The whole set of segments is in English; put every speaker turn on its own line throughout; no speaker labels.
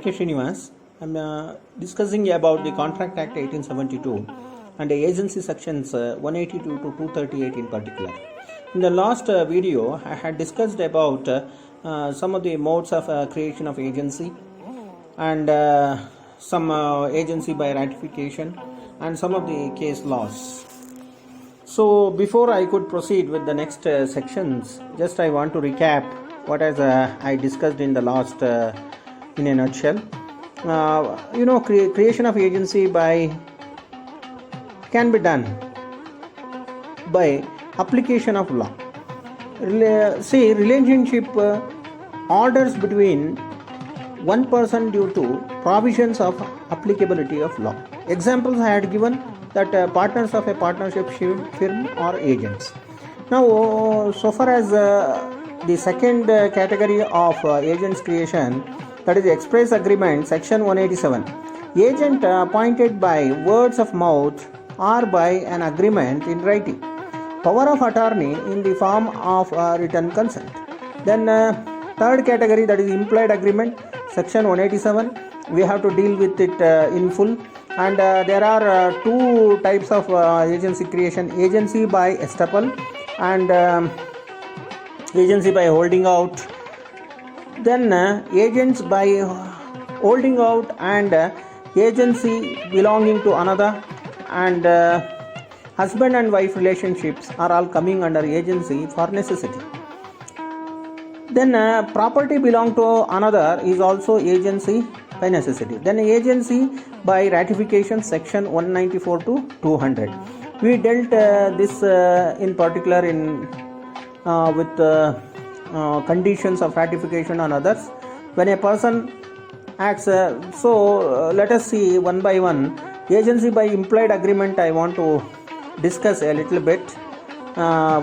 K. Srinivas. I'm discussing about the Contract Act 1872 and the agency sections 182 to 238 in particular. In the last video, I had discussed about some of the modes of creation of agency and some agency by ratification and some of the case laws. So before I could proceed with the next sections, just I want to recap what as I discussed in the last in a nutshell. Creation of agency can be done by application of law. Relationship orders between one person due to provisions of applicability of law. Examples I had given that partners of a partnership firm or agents. Now, so far as the second category of agents creation, that is express agreement, section 187. Agent appointed by words of mouth or by an agreement in writing. Power of attorney in the form of written consent. Then third category, that is implied agreement, section 187. We have to deal with it in full. And there are two types of agency creation: agency by estoppel and agency by holding out. Then agents by holding out and agency belonging to another, and husband and wife relationships are all coming under agency for necessity. Then property belong to another is also agency by necessity. Then agency by ratification, section 194 to 200. We dealt this in particular in with conditions of ratification on others. When a person acts, let us see one by one. Agency by implied agreement I want to discuss a little bit,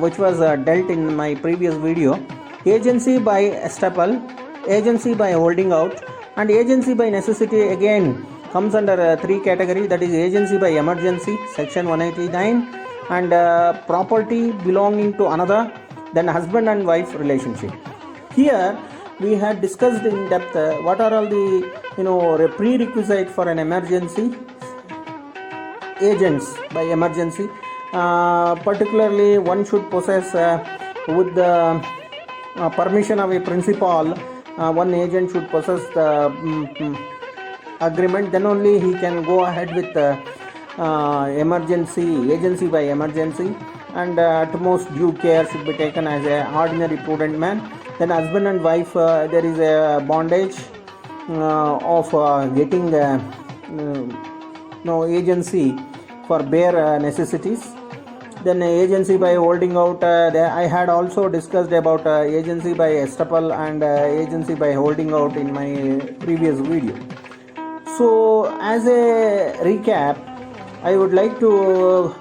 which was dealt in my previous video. Agency by estoppel, agency by holding out, and agency by necessity again comes under three categories, that is agency by emergency, section 189, and property belonging to another, then husband and wife relationship. Here we had discussed in depth what are all the prerequisites for an emergency agents by emergency. Particularly one should possess with the permission of a principal, one agent should possess the agreement, then only he can go ahead with agency by emergency, and utmost due care should be taken as an ordinary prudent man. Then husband and wife, there is a bondage of getting agency for bare necessities. Then agency by holding out, I had also discussed about agency by estoppel and agency by holding out in my previous video. So as a recap, I would like to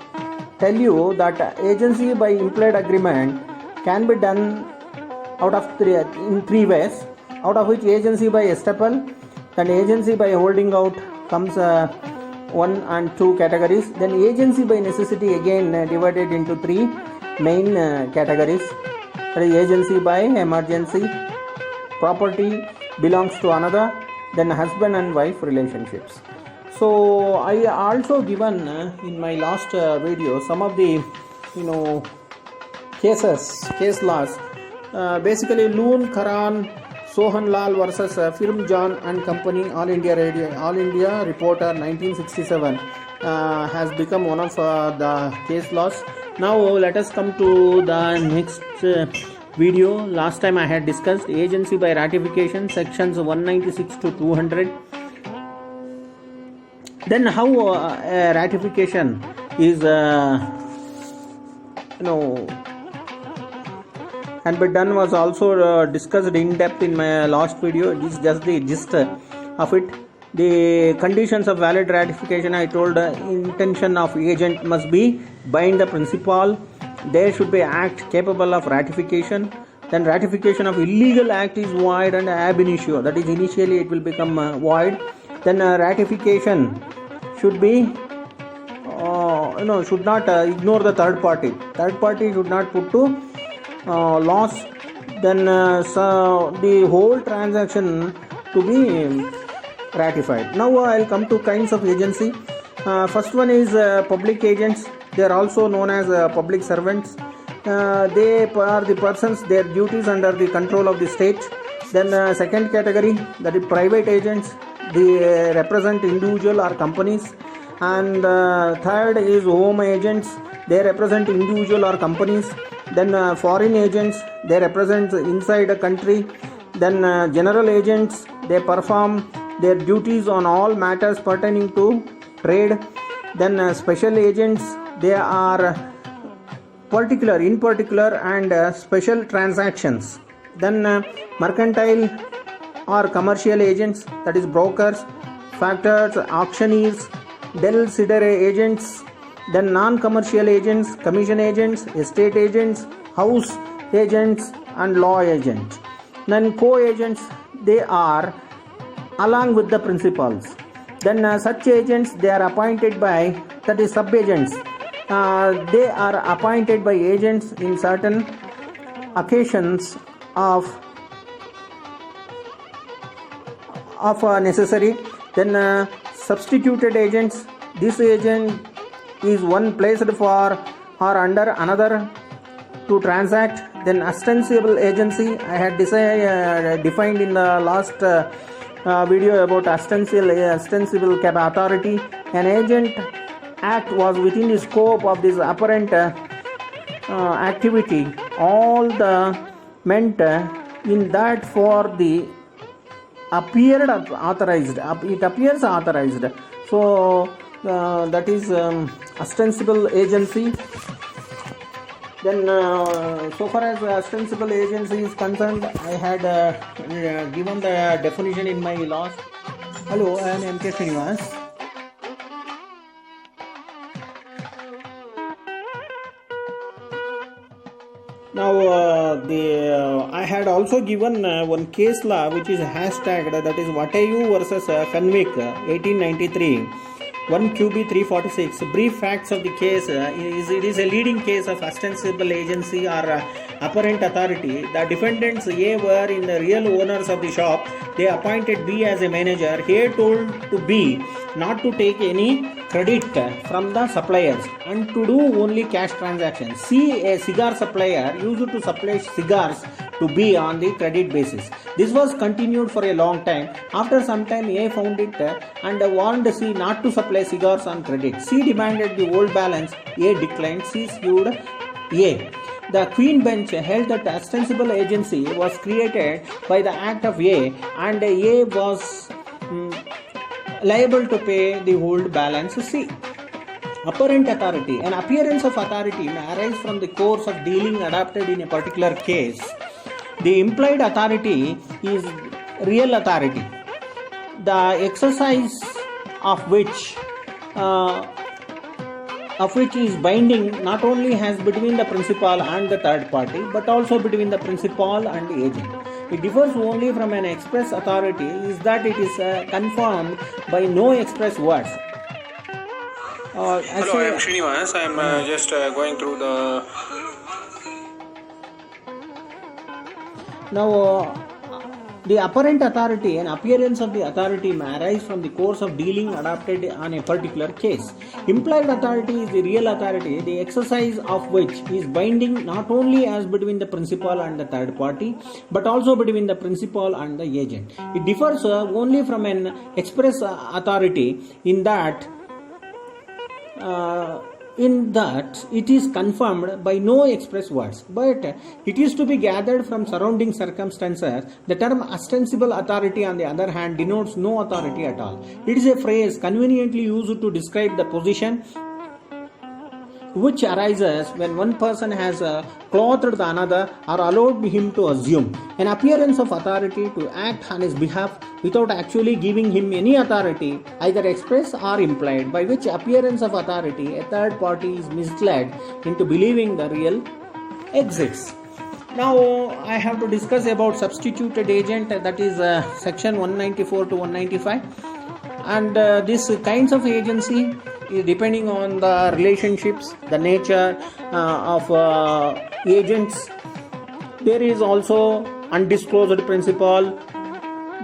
tell you that agency by implied agreement can be done in three ways, out of which agency by estoppel and agency by holding out comes one and two categories. Then agency by necessity again divided into three main categories, that is agency by emergency, property belongs to another, then husband and wife relationships. So I also given in my last video some of the case laws. Basically Loon Karan Sohan Lal versus Firm John and Company, All India Reporter 1967 has become one of the case laws. Now let us come to the next video. Last time I had discussed agency by ratification, sections 196 to 200. Then how ratification is can be done was also discussed in depth in my last video. This is just the gist of it. The conditions of valid ratification, I told intention of agent must be bind the principal. There should be act capable of ratification. Then ratification of illegal act is void and ab initio, that is initially it will become void. Then ratification should be should not ignore the third party. Third party should not put to loss. Then the whole transaction to be ratified. Now I'll come to kinds of agency. First one is public agents. They are also known as public servants. They are the persons, their duties under the control of the state. Then second category, that is private agents. They represent individual or companies. And third is home agents. They represent individual or companies. Then foreign agents, they represent inside a country. Then general agents, they perform their duties on all matters pertaining to trade. Then special agents, they are in particular and special transactions. Then mercantile or commercial agents, that is brokers, factors, auctioneers, dealer agents. Then non-commercial agents, commission agents, estate agents, house agents and law agents. Then co-agents, they are along with the principals. Then such agents, they are appointed by, that is sub-agents. They are appointed by agents in certain occasions of necessary. Then substituted agents, this agent is one placed for or under another to transact. Then ostensible agency, I had defined in the last video about ostensible authority. An agent act was within the scope of this apparent activity. All the meant in that for the appeared authorized. It appears authorized. So that is ostensible agency. Then so far as ostensible agency is concerned, I had given the definition in my last. Hello, I am M.K. Srinivas. Now I had also given one case law which is hashtagged, that is Vatayu versus Fenwick 1893 1 QB 346. Brief facts of the case it is a leading case of ostensible agency or apparent authority. The defendants A were in the real owners of the shop. They appointed B as a manager. A told to B not to take any credit from the suppliers and to do only cash transactions. C, a cigar supplier, used to supply cigars to B on the credit basis. This was continued for a long time. After some time, A found it and warned C not to supply cigars on credit. C demanded the old balance. A declined. C sued A. The Queen Bench held that ostensible agency was created by the act of A and A was liable to pay the old balance to C. Apparent authority. An appearance of authority may arise from the course of dealing adopted in a particular case. The implied authority is real authority, the exercise of which is binding not only has between the principal and the third party, but also between the principal and the agent. It differs only from an express authority is that it is confirmed by no express words.
Hello, I am Srinivas. I am just going through the...
Now, the apparent authority and appearance of the authority may arise from the course of dealing adopted on a particular case. Implied authority is the real authority, the exercise of which is binding not only as between the principal and the third party, but also between the principal and the agent. It differs only from an express authority in that it is confirmed by no express words, but it is to be gathered from surrounding circumstances. The term ostensible authority, on the other hand, denotes no authority at all. It is a phrase conveniently used to describe the position which arises when one person has clothed the another or allowed him to assume an appearance of authority to act on his behalf without actually giving him any authority, either express or implied, by which appearance of authority a third party is misled into believing the real exists. Now I have to discuss about substituted agent, that is section 194 to 195, and this kinds of agency is depending on the relationships, the nature of agents. There is also undisclosed principal,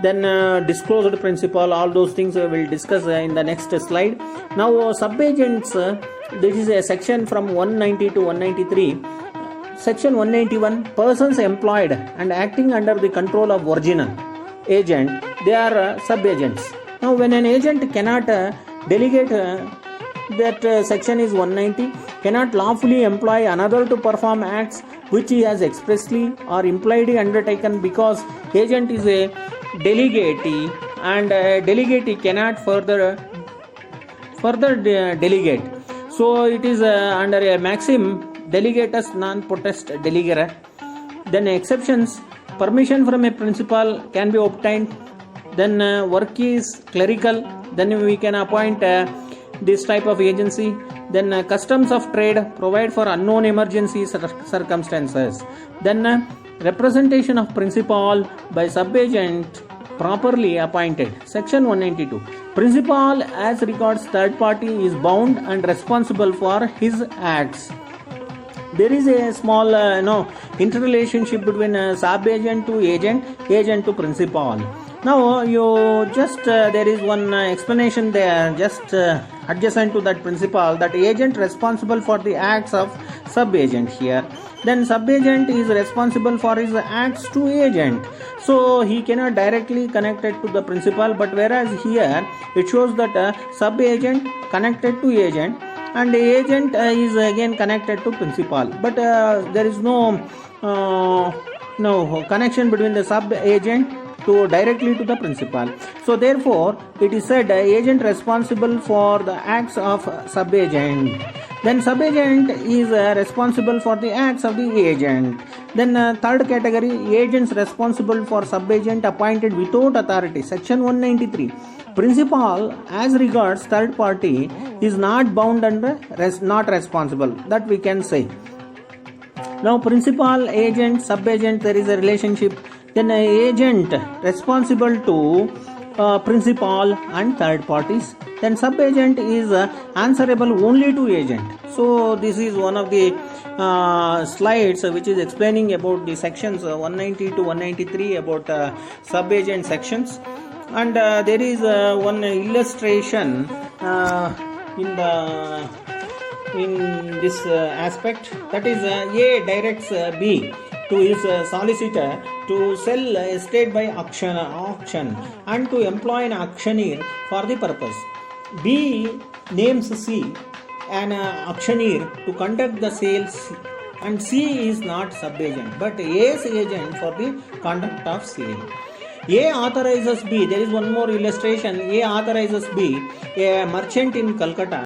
then disclosed principal, all those things we will discuss in the next slide. Now sub-agents, this is a section from 190 to 193. Section 191, persons employed and acting under the control of original agent, they are sub-agents. Now when an agent cannot delegate, that section is 190, cannot lawfully employ another to perform acts which he has expressly or impliedly undertaken, because agent is a delegatee, and delegatee cannot further delegate. So it is under a maxim, delegatus non potest delegere. Then exceptions, permission from a principal can be obtained. Then work is clerical, then we can appoint this type of agency. Then customs of trade provide for unknown emergency circumstances. Then representation of principal by sub-agent properly appointed. Section 192. Principal as regards third party is bound and responsible for his acts. There is a small interrelationship between sub-agent to agent, agent to principal. Now you just there is one explanation there, just adjacent to that principal, that agent responsible for the acts of sub-agent here. Then sub-agent is responsible for his acts to agent, so he cannot directly connect it to the principal, but whereas here it shows that sub-agent connected to agent, and the agent is again connected to principal, but there is no connection between the sub-agent to directly to the principal. So therefore it is said agent responsible for the acts of sub-agent. Then sub-agent is responsible for the acts of the agent. Then third category, agents responsible for sub-agent appointed without authority. Section 193. Principal as regards third party is not bound and not responsible, that we can say. Now principal, agent, sub-agent, there is a relationship. Then agent responsible to principal and third parties. Then sub-agent is answerable only to agent. So this is one of the slides which is explaining about the sections 190 to 193 about sub-agent sections. And there is one illustration in this aspect, that is A directs B to his solicitor to sell estate by auction and to employ an auctioneer for the purpose. B names C, an auctioneer, to conduct the sales, and C is not sub-agent but A's agent for the conduct of sale. A authorizes B, there is one more illustration. A authorizes B, a merchant in Calcutta,